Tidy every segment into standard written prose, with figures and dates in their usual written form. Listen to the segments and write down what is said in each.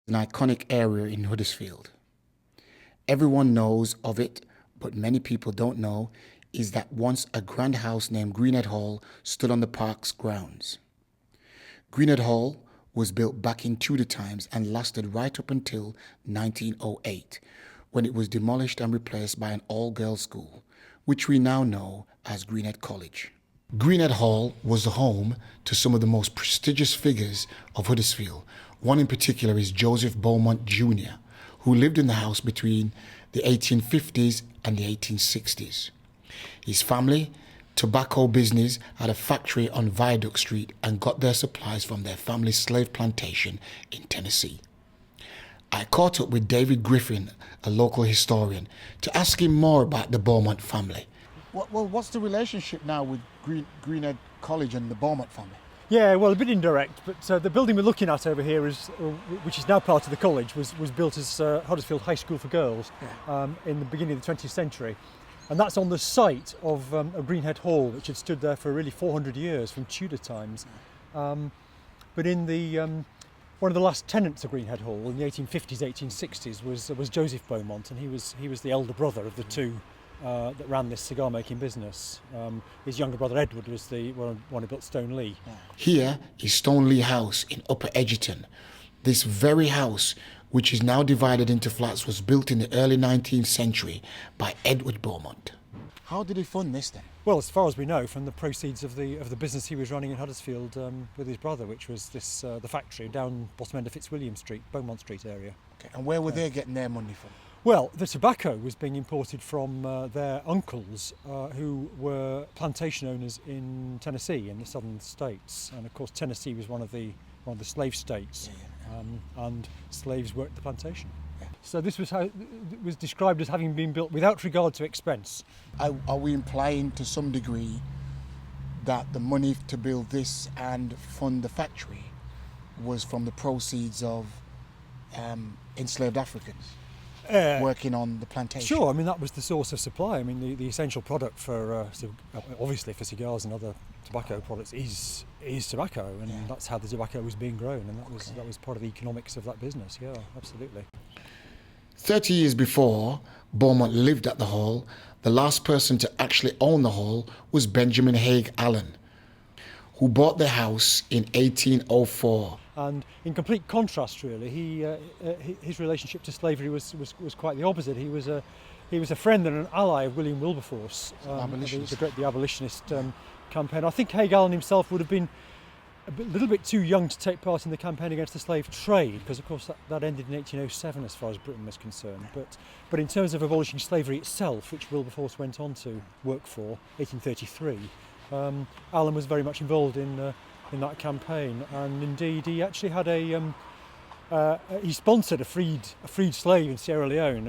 An iconic area in Huddersfield. Everyone knows of it, but many people don't know is that once a grand house named Greenhead Hall stood on the park's grounds. Greenhead Hall was built back in Tudor times and lasted right up until 1908, when it was demolished and replaced by an all-girls school, which we now know as Greenhead College. Greenhead Hall was the home to some of the most prestigious figures of Huddersfield. One in particular is Joseph Beaumont Jr., who lived in the house between the 1850s and the 1860s. His family, tobacco business, had a factory on Viaduct Street and got their supplies from their family's slave plantation in Tennessee. I caught up with David Griffiths, a local historian, to ask him more about the Beaumont family. Well, what's the relationship now with Greenhead College and the Beaumont family? Yeah, well, a bit indirect, but the building we're looking at over here, which is now part of the college, was built as Huddersfield High School for Girls in the beginning of the 20th century. And that's on the site of Greenhead Hall, which had stood there for really 400 years from Tudor times. But in the one of the last tenants of Greenhead Hall in the 1850s, 1860s was Joseph Beaumont, and he was the elder brother of the two that ran this cigar-making business. His younger brother Edward was the one who built Stoneleigh. Here is Stoneleigh House in Upper Edgerton. This very house, which is now divided into flats, was built in the early 19th century by Edward Beaumont. How did he fund this then? Well, as far as we know, from the proceeds of the business he was running in Huddersfield with his brother, which was this the factory down bottom end of Fitzwilliam Street, Beaumont Street area. Okay. And where were they getting their money from? Well, the tobacco was being imported from their uncles, who were plantation owners in Tennessee, in the southern states, and of course Tennessee was one of the slave states, and slaves worked the plantation. Yeah. So this was how it was described as having been built without regard to expense. Are we implying to some degree that the money to build this and fund the factory was from the proceeds of enslaved Africans? Working on the plantation? Sure, I mean that was the source of supply. I mean the essential product for obviously for cigars and other tobacco products is tobacco, and that's how the tobacco was being grown, and that was part of the economics of that business. Yeah, absolutely. 30 years before Beaumont lived at the hall, the last person to actually own the hall was Benjamin Haig Allen, who bought the house in 1804. And in complete contrast, really, his relationship to slavery was quite the opposite. He was a friend and an ally of William Wilberforce, the abolitionist campaign. I think Haig Allen himself would have been a little bit too young to take part in the campaign against the slave trade, because of course that ended in 1807 as far as Britain was concerned. But in terms of abolishing slavery itself, which Wilberforce went on to work for, 1833, Allen was very much involved in that campaign, and indeed he actually had he sponsored a freed slave in Sierra Leone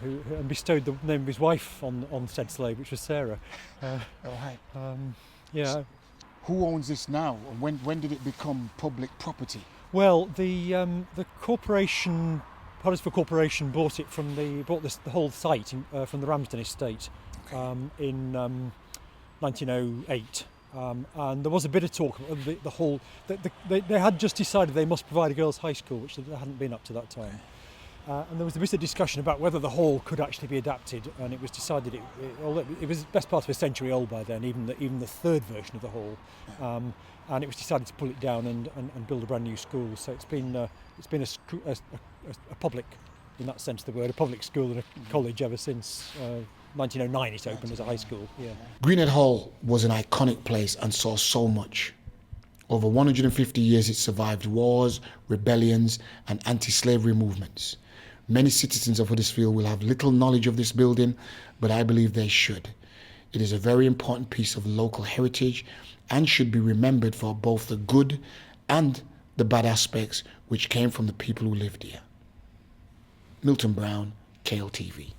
who and bestowed the name of his wife on said slave, which was Sarah. Yeah. Who owns this now, and when did it become public property? Well, the corporation, Huddersfield Corporation, bought the whole site from the Ramsden estate in 1908. And there was a bit of talk of they had just decided they must provide a girls' high school, which they hadn't been up to that time. And there was a bit of discussion about whether the hall could actually be adapted, and it was decided although it was best part of a century old by then, even the third version of the hall, and it was decided to pull it down and build a brand new school. So it's been a public, in that sense of the word, a public school and a college ever since 1909 it opened as a high school. Yeah. Greenhead Hall was an iconic place and saw so much. Over 150 years it survived wars, rebellions and anti-slavery movements. Many citizens of Huddersfield will have little knowledge of this building, but I believe they should. It is a very important piece of local heritage and should be remembered for both the good and the bad aspects which came from the people who lived here. Milton Brown, KLTV.